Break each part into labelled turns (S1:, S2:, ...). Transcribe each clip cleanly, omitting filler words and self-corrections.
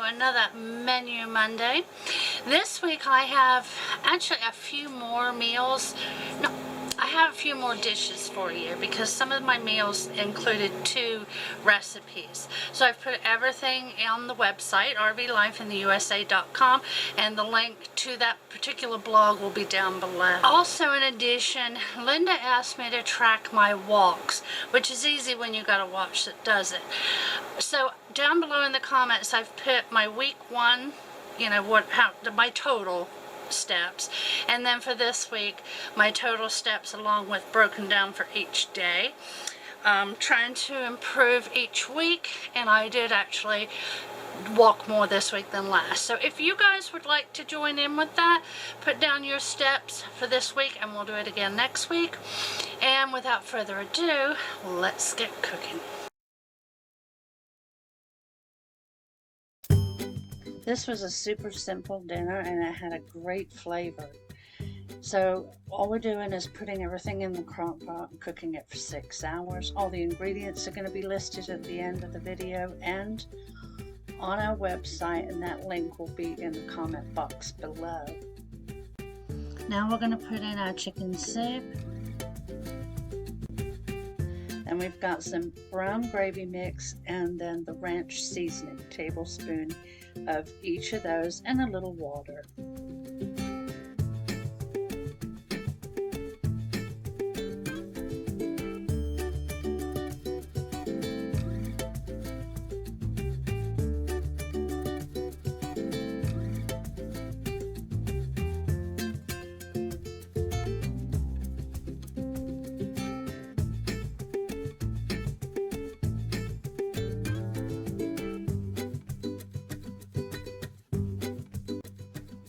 S1: another Menu Monday. This week I have actually a few more meals. No, I have a few more dishes for you because some of my meals included 2 recipes. So I've put everything on the website, rvlifeintheusa.com, and the link to that particular blog will be down below. Also, in addition, Linda asked me to track my walks, which is easy when you got a watch that does it. So down below in the comments, I've put my week 1, you know, my total steps, and then for this week my total steps along with broken down for each day. Trying to improve each week, and I did actually walk more this week than last. So if you guys would like to join in with that, put down your steps for this week and we'll do it again next week. And without further ado, let's get cooking. This was a super simple dinner and it had a great flavor. So all we're doing is putting everything in the crock pot and cooking it for 6 hours. All the ingredients are going to be listed at the end of the video and on our website, and that link will be in the comment box below. Now we're going to put in our chicken soup. And we've got some brown gravy mix and then the ranch seasoning, tablespoon of each of those, and a little water.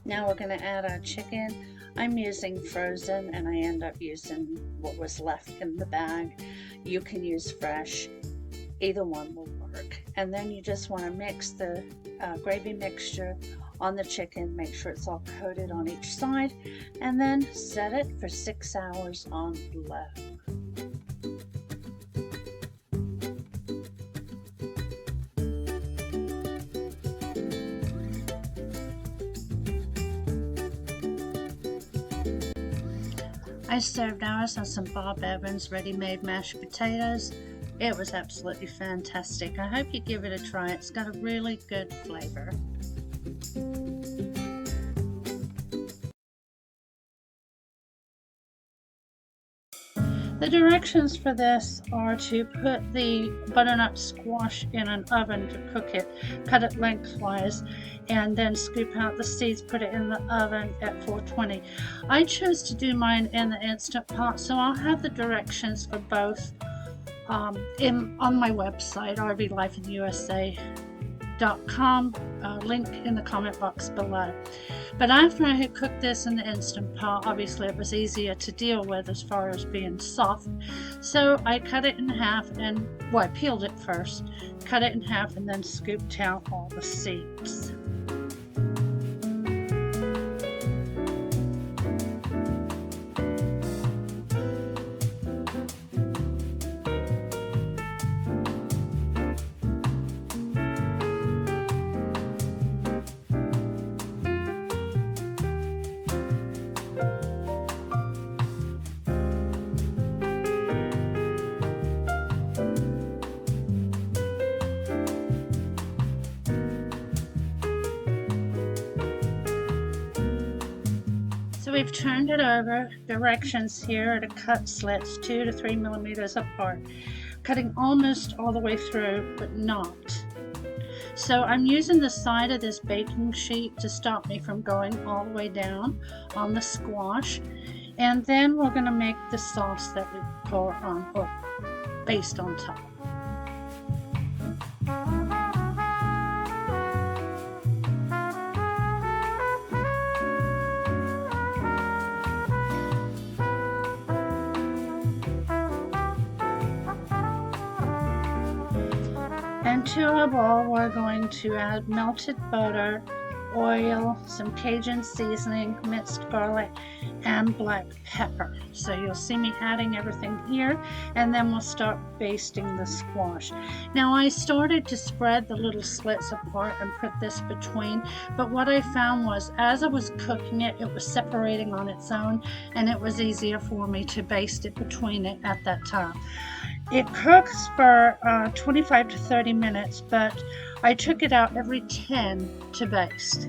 S1: Now we're going to add our chicken. I'm using frozen and I end up using what was left in the bag. You can use fresh. Either one will work. And then you just want to mix the gravy mixture on the chicken. Make sure it's all coated on each side. And then set it for 6 hours on low. I served ours on some Bob Evans ready-made mashed potatoes. It was absolutely fantastic. I hope you give it a try. It's got a really good flavor. The directions for this are to put the butternut squash in an oven to cook it, cut it lengthwise, and then scoop out the seeds, put it in the oven at 420. I chose to do mine in the Instant Pot, so I'll have the directions for both on my website, rvlifeintheusa.com, link in the comment box below. But after I had cooked this in the Instant Pot, obviously it was easier to deal with as far as being soft. So I cut it in half and, well, I peeled it first, cut it in half, and then scooped out all the seeds. So we've turned it over. Directions here are to cut slits 2 to 3 millimeters apart, cutting almost all the way through, but not. So I'm using the side of this baking sheet to stop me from going all the way down on the squash. And then we're going to make the sauce that we pour on, or based on top. And to our bowl, we're going to add melted butter, oil, some Cajun seasoning, minced garlic, and black pepper. So you'll see me adding everything here, and then we'll start basting the squash. Now I started to spread the little slits apart and put this between, but what I found was as I was cooking it, it was separating on its own, and it was easier for me to baste it between it at that time. It cooks for 25 to 30 minutes, but I took it out every 10 to baste.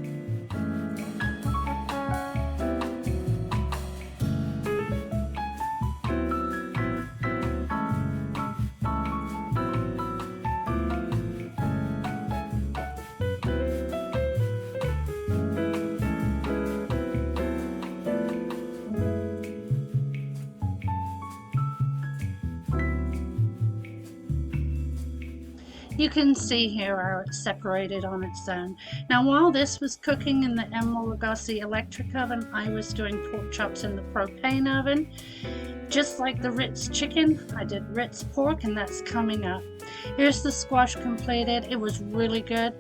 S1: You can see here how it's separated on its own. Now while this was cooking in the Emma Lagasse electric oven, I was doing pork chops in the propane oven. Just like the Ritz chicken, I did Ritz pork, and that's coming up. Here's the squash completed. It was really good.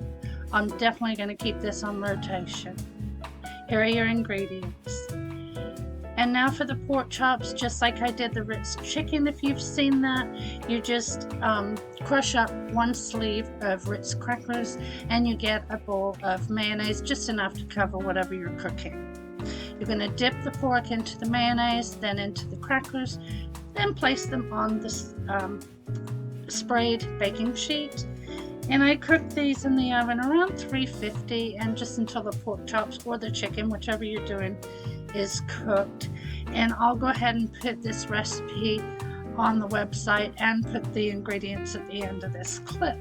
S1: I'm definitely going to keep this on rotation. Here are your ingredients. And now for the pork chops, just like I did the Ritz chicken, if you've seen that, you just crush up one sleeve of Ritz crackers and you get a bowl of mayonnaise, just enough to cover whatever you're cooking. You're going to dip the pork into the mayonnaise, then into the crackers, then place them on the sprayed baking sheet. And I cooked these in the oven around 350 and just until the pork chops or the chicken, whichever you're doing, is cooked. And I'll go ahead and put this recipe on the website and put the ingredients at the end of this clip.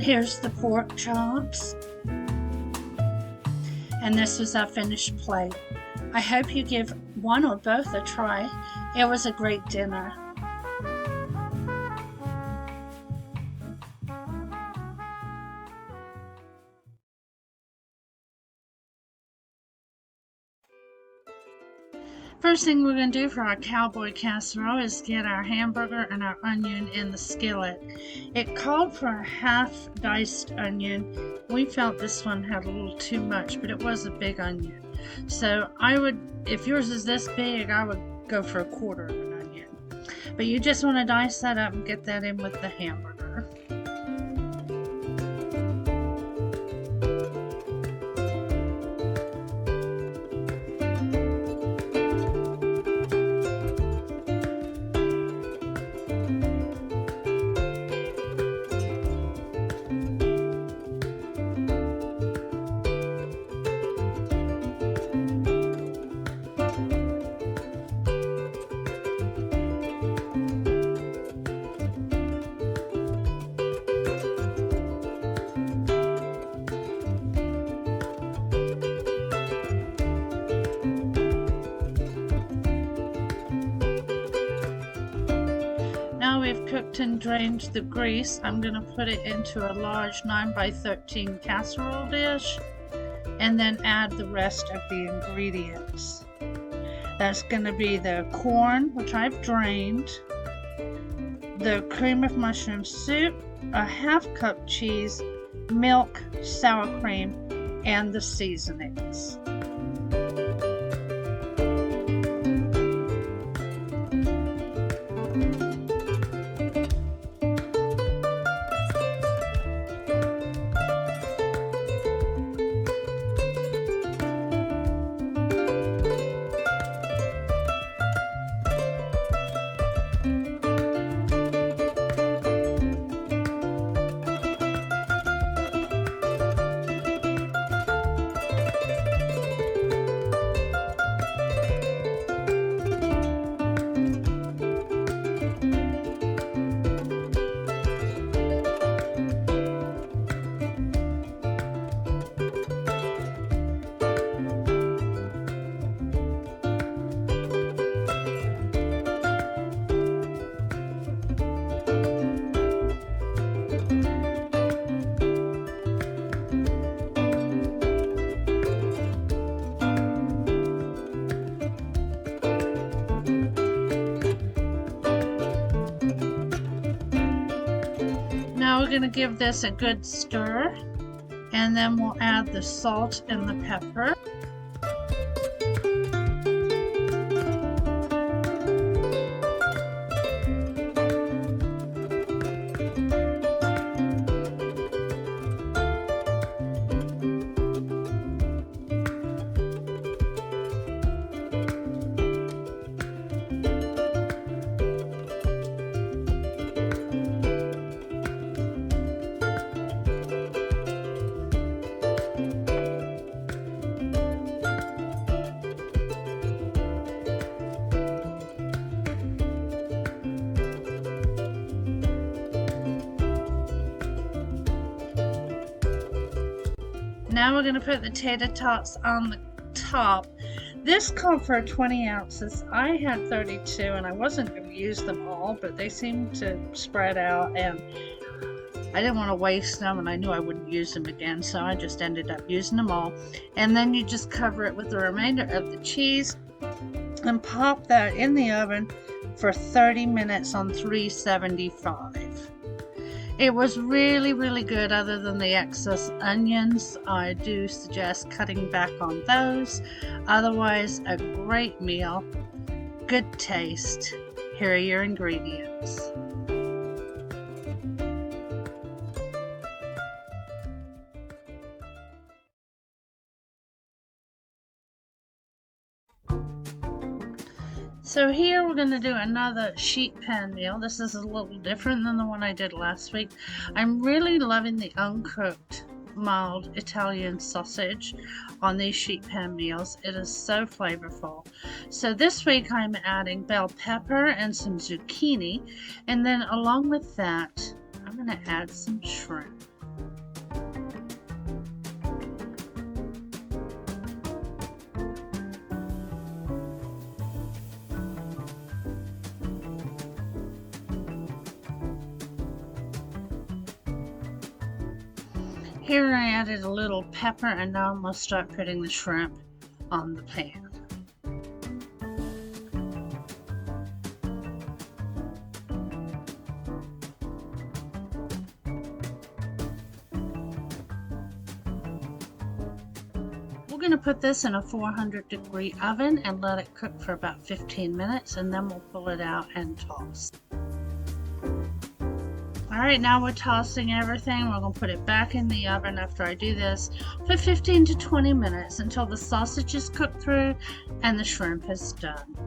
S1: Here's the pork chops, and this was our finished plate. I hope you give one or both a try. It was a great dinner. First thing we're going to do for our Cowboy Casserole is get our hamburger and our onion in the skillet. It called for a half diced onion. We felt this one had a little too much, but it was a big onion. So I would, if yours is this big, I would go for a quarter of an onion. But you just want to dice that up and get that in with the hamburger. Now we've cooked and drained the grease, I'm going to put it into a large 9x13 casserole dish and then add the rest of the ingredients. That's going to be the corn, which I've drained, the cream of mushroom soup, a half cup cheese, milk, sour cream, and the seasonings. we're going to give this a good stir, and then we'll add the salt and the pepper. Now we're going to put the tater tots on the top. This called for 20 ounces. I had 32 and I wasn't going to use them all, but they seemed to spread out and I didn't want to waste them, and I knew I wouldn't use them again, so I just ended up using them all. And then you just cover it with the remainder of the cheese and pop that in the oven for 30 minutes on 375. It was really, really good other than the excess onions. I do suggest cutting back on those. Otherwise, a great meal, good taste. Here are your ingredients. So here we're going to do another sheet pan meal. This is a little different than the one I did last week. I'm really loving the uncooked mild Italian sausage on these sheet pan meals. It is so flavorful. So this week I'm adding bell pepper and some zucchini, and then along with that I'm going to add some shrimp. Here I added a little pepper, and now I'm going to start putting the shrimp on the pan. We're going to put this in a 400-degree oven and let it cook for about 15 minutes, and then we'll pull it out and toss. Alright, now we're tossing everything. We're going to put it back in the oven after I do this for 15 to 20 minutes until the sausage is cooked through and the shrimp is done.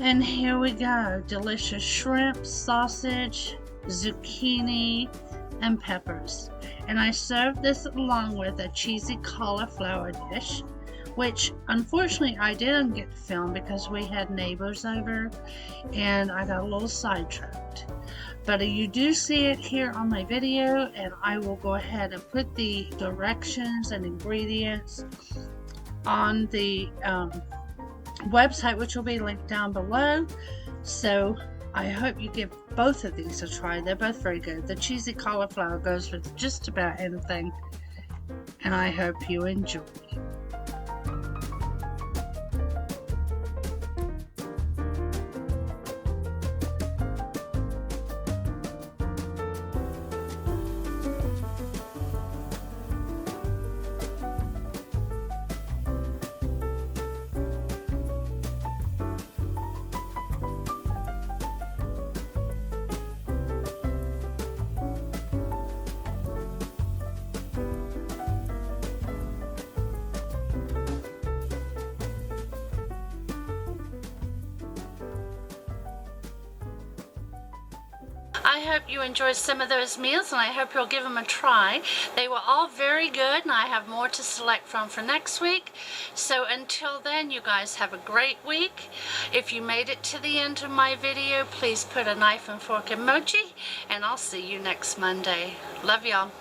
S1: And here we go, delicious shrimp, sausage, zucchini, and peppers. And I served this along with a cheesy cauliflower dish, which unfortunately I didn't get to film because we had neighbors over and I got a little sidetracked. But you do see it here on my video, and I will go ahead and put the directions and ingredients on the website, which will be linked down below. So I hope you give both of these a try. They're both very good. The cheesy cauliflower goes with just about anything, and I hope you enjoy. I hope you enjoyed some of those meals, and I hope you'll give them a try. They were all very good, and I have more to select from for next week. So until then, you guys have a great week. If you made it to the end of my video, please put a knife and fork emoji, and I'll see you next Monday. Love y'all.